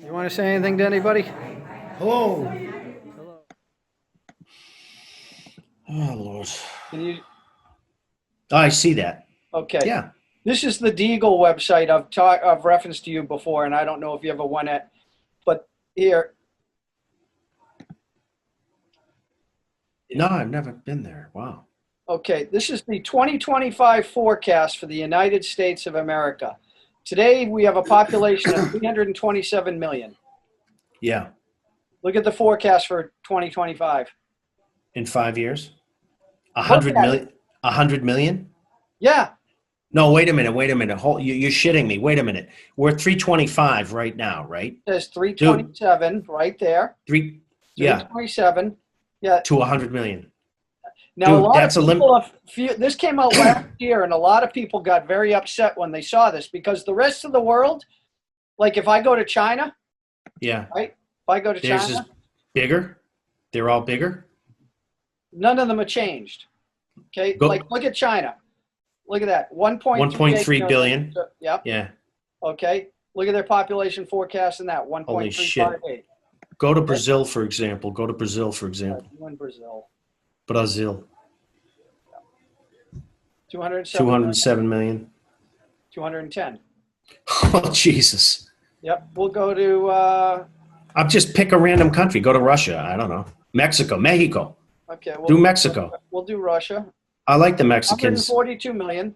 You want to say anything to anybody? Hello. Hello. Oh, Lord. Can you? Oh, I see that. Okay. Yeah. This is the Deagle website. I've referenced to you before, and I don't know if you ever went it, but here. No, I've never been there. Wow. Okay, this is the 2025 forecast for the United States of America. Today we have a population of 327 million. Yeah. Look at the forecast for 2025. In 5 years? A Look hundred at million? it. 100 million? Yeah, No, wait a minute. Wait a minute. You're shitting me. Wait a minute. We're at 325 right now, right? there's Dude, 327 right there. yeah, 327. Yeah. to 100 million. Now, a Dude, lot of that's a limit. people, this came out last year, and a lot of people got very upset when they saw this because the rest of the world, like if I go to China, Yeah. right? If I go to Theirs is China, bigger. They're all bigger. none of them are changed. Okay, Go like look at China. Look at that, 1.38 1.3 million. billion. Yep. Yeah. Okay. Look at their population forecast in that Holy shit. 1.358. Go to Okay. Brazil, for example. Go to Brazil, for example. You in Brazil, Brazil. 207 million, 207 million. 210. Oh, Jesus. Yep. We'll go to I'll just pick a random country. Go to Russia. I don't know. Mexico. okay. Do Mexico. We'll do Russia. I like the Mexicans. 142 million.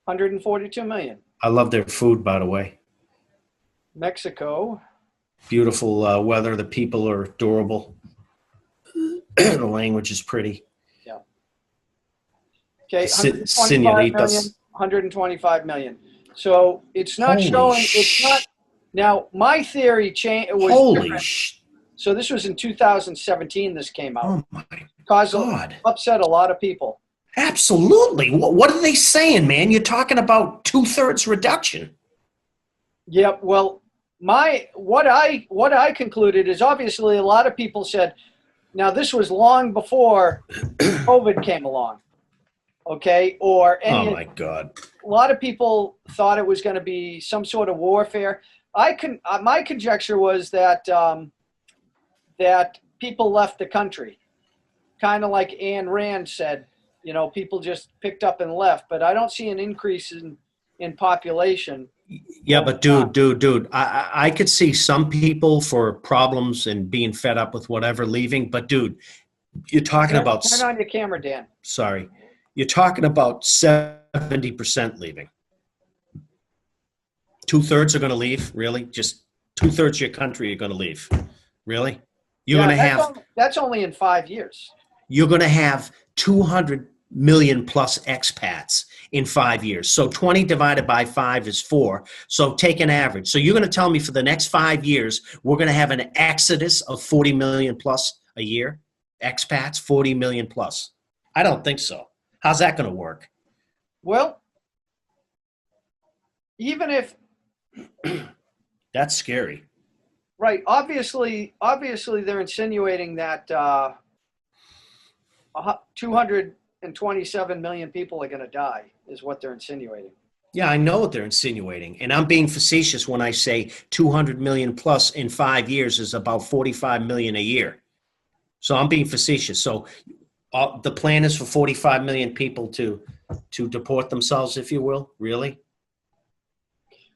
142 million. I love their food, by the way. Mexico. Beautiful weather. The people are adorable. The language is pretty. Yeah. Okay. 125 million. Señoritas. 125 million. So it's not Holy showing. It's not. Now my theory was Holy different. So this was in 2017. This came out. Oh, my Caused God. upset a lot of people. Absolutely. What are they saying, man? You're talking about 2/3 reduction. Yep. Well, what I concluded is obviously a lot of people said, now this was long before COVID came along, okay? Or Oh, any. my God. A lot of people thought it was going to be some sort of warfare. My conjecture was that that people left the country, kind of like Ayn Rand said. You know, people just picked up and left. But I don't see an increase in population. Yeah, but dude, I could see some people for problems and being fed up with whatever leaving. But dude, you're talking about. Turn on your camera, Dan. Sorry, you're talking about 70% leaving. 2/3 are going to leave. Really, just 2/3 of your country are going to leave. Really, you're going to have. That's only in 5 years. You're going to have 200 million plus expats in 5 years. So 20 divided by 5 is 4. So take an average. So you're going to tell me for the next 5 years, we're going to have an exodus of 40 million plus a year? Expats, 40 million plus. I don't think so. How's that going to work? Well, even if That's scary. right, obviously they're insinuating that 227 million people are going to die is what they're insinuating. Yeah, I know what they're insinuating. And I'm being facetious when I say 200 million plus in 5 years is about 45 million a year. So I'm being facetious. So the plan is for 45 million people to deport themselves, if you will. Really?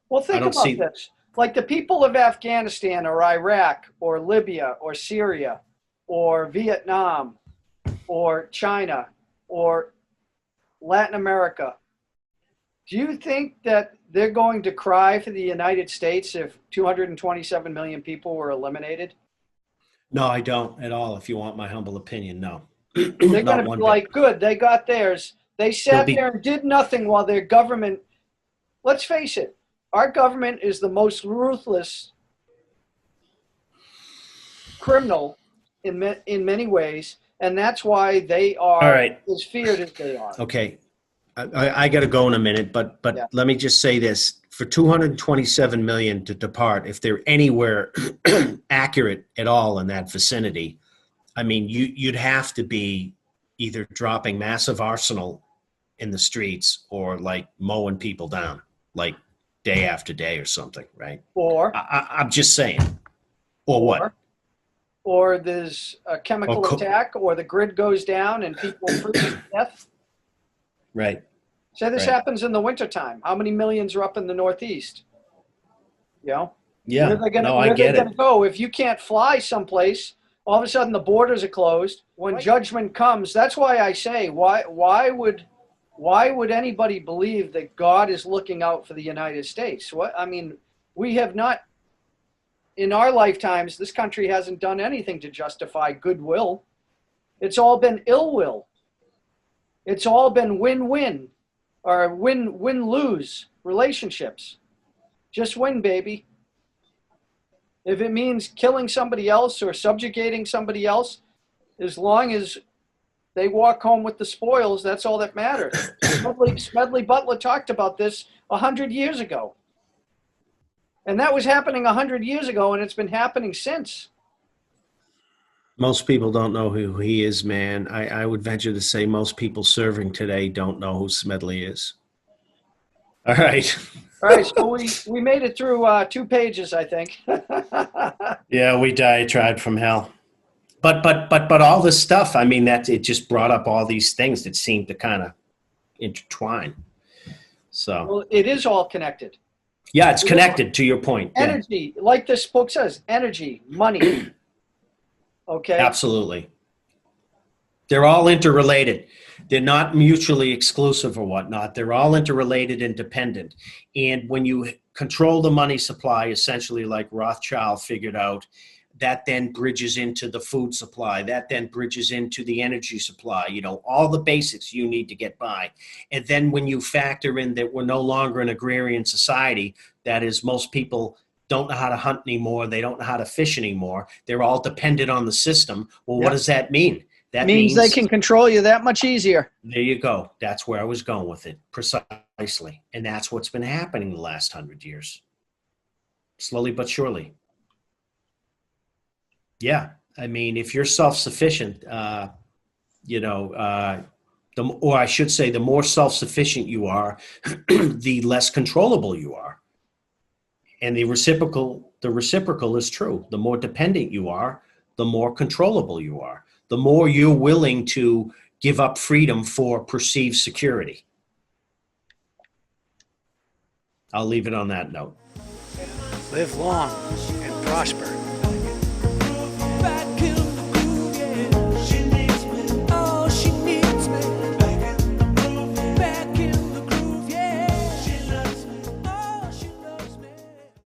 Well, think about this. Like the people of Afghanistan or Iraq or Libya or Syria or Vietnam or China or Latin America, do you think that they're going to cry for the United States if 227 million people were eliminated? No, I don't at all, if you want my humble opinion. No. They're going to be like, good, they got theirs. They sat there and did nothing while their government, let's face it, our government is the most ruthless criminal in many ways, and that's why they are as feared as they are. Okay. I got to go in a minute, but yeah. Let me just say this. For 227 million to depart, if they're anywhere accurate at all in that vicinity, I mean, you'd have to be either dropping massive arsenal in the streets or like mowing people down. Like day after day or something, right? Or I'm just saying. Or what? Or there's a chemical attack, or the grid goes down and people freeze to death. Right. Say this happens in the wintertime. How many millions are up in the Northeast? You know? Yeah. Where are they gonna go? If you can't fly someplace, all of a sudden the borders are closed. When judgment comes, that's why I say, why would anybody believe that God is looking out for the United States? We have not, in our lifetimes, this country hasn't done anything to justify goodwill. It's all been ill will. It's all been win-win or win-lose relationships. Just win, baby. If it means killing somebody else or subjugating somebody else, as long as they walk home with the spoils, that's all that matters. Smedley Butler talked about this 100 years ago. And that was happening 100 years ago, and it's been happening since. Most people don't know who he is, man. I would venture to say most people serving today don't know who Smedley is. All right. All right, so we made it through 2 pages, I think. Yeah, we diatribed from hell. But all this stuff, I mean, it just brought up all these things that seem to kind of intertwine. So well, it is all connected. Yeah, it's connected to your point. Energy, like this book says, energy, money. Okay. Absolutely. They're all interrelated. They're not mutually exclusive or whatnot. They're all interrelated and dependent. And when you control the money supply, essentially like Rothschild figured out, that then bridges into the food supply. That then bridges into the energy supply, all the basics you need to get by. And then when you factor in that we're no longer an agrarian society, that is, most people don't know how to hunt anymore. They don't know how to fish anymore. They're all dependent on the system. Well, What does that mean? That means they can control you that much easier. There you go. That's where I was going with it, precisely. And that's what's been happening the last 100 years. Slowly but surely. Yeah. I mean, if you're self-sufficient, or I should say, the more self-sufficient you are, the less controllable you are. And the reciprocal is true. The more dependent you are, the more controllable you are. The more you're willing to give up freedom for perceived security. I'll leave it on that note. Live long and prosper.